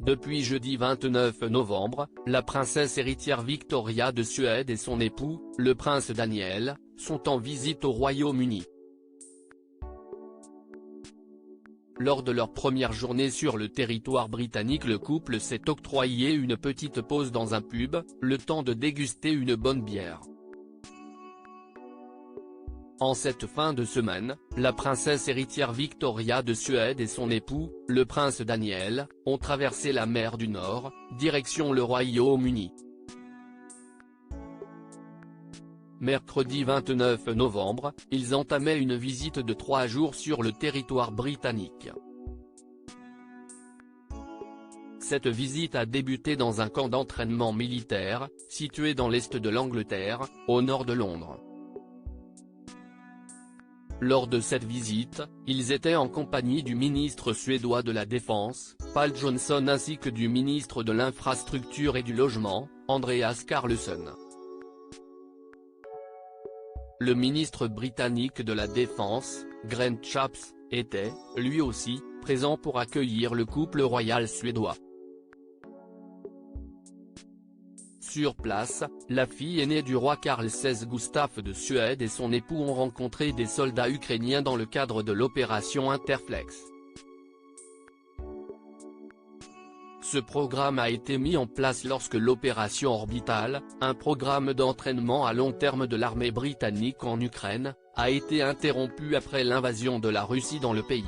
Depuis jeudi 29 novembre, la princesse héritière Victoria de Suède et son époux, le prince Daniel, sont en visite au Royaume-Uni. Lors de leur première journée sur le territoire britannique, le couple s'est octroyé une petite pause dans un pub, le temps de déguster une bonne bière. En cette fin de semaine, la princesse héritière Victoria de Suède et son époux, le prince Daniel, ont traversé la mer du Nord, direction le Royaume-Uni. Mercredi 29 novembre, ils entamaient une visite de 3 jours sur le territoire britannique. Cette visite a débuté dans un camp d'entraînement militaire, situé dans l'est de l'Angleterre, au nord de Londres. Lors de cette visite, ils étaient en compagnie du ministre suédois de la Défense, Pål Jonson, ainsi que du ministre de l'Infrastructure et du Logement, Andreas Carlsson. Le ministre britannique de la Défense, Grant Shapps, était, lui aussi, présent pour accueillir le couple royal suédois. Sur place, la fille aînée du roi Carl XVI Gustaf de Suède et son époux ont rencontré des soldats ukrainiens dans le cadre de l'opération Interflex. Ce programme a été mis en place lorsque l'opération Orbital, un programme d'entraînement à long terme de l'armée britannique en Ukraine, a été interrompue après l'invasion de la Russie dans le pays.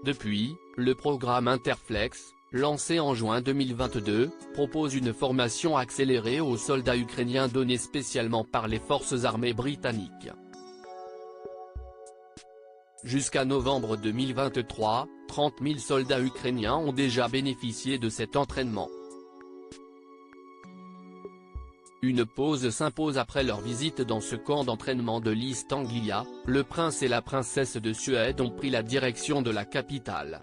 Depuis, le programme Interflex, lancé en juin 2022, propose une formation accélérée aux soldats ukrainiens donnée spécialement par les forces armées britanniques. Jusqu'à novembre 2023, 30 000 soldats ukrainiens ont déjà bénéficié de cet entraînement. Une pause s'impose après leur visite dans ce camp d'entraînement de l'East Anglia, le prince et la princesse de Suède ont pris la direction de la capitale.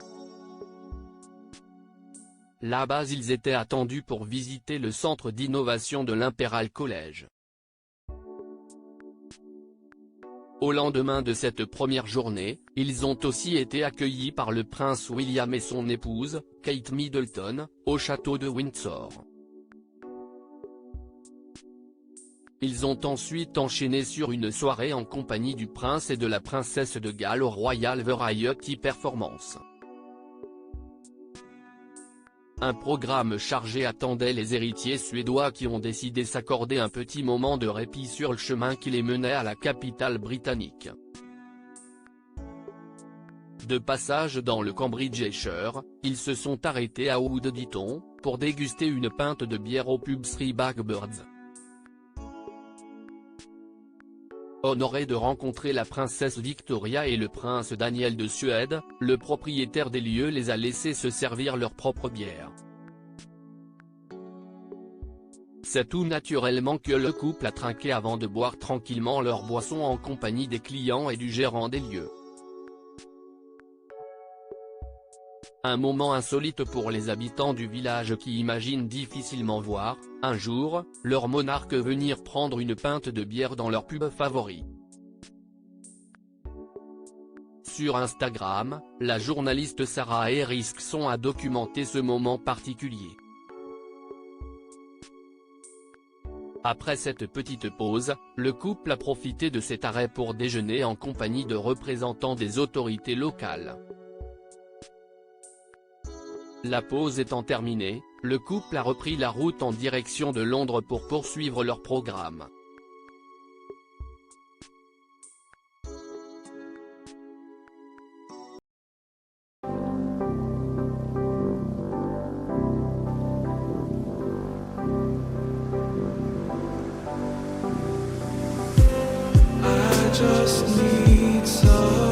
Là-bas ils étaient attendus pour visiter le centre d'innovation de l'Imperial College. Au lendemain de cette première journée, ils ont aussi été accueillis par le prince William et son épouse, Kate Middleton, au château de Windsor. Ils ont ensuite enchaîné sur une soirée en compagnie du prince et de la princesse de Galles au Royal Variety Performance. Un programme chargé attendait les héritiers suédois qui ont décidé s'accorder un petit moment de répit sur le chemin qui les menait à la capitale britannique. De passage dans le Cambridgeshire, ils se sont arrêtés à Wood, dit-on, pour déguster une pinte de bière au pub Three Blackbirds. Honoré de rencontrer la princesse Victoria et le prince Daniel de Suède, le propriétaire des lieux les a laissés se servir leur propre bière. C'est tout naturellement que le couple a trinqué avant de boire tranquillement leur boisson en compagnie des clients et du gérant des lieux. Un moment insolite pour les habitants du village qui imaginent difficilement voir, un jour, leur monarque venir prendre une pinte de bière dans leur pub favori. Sur Instagram, la journaliste Sarah Eriksson a documenté ce moment particulier. Après cette petite pause, le couple a profité de cet arrêt pour déjeuner en compagnie de représentants des autorités locales. La pause étant terminée, le couple a repris la route en direction de Londres pour poursuivre leur programme. I just need some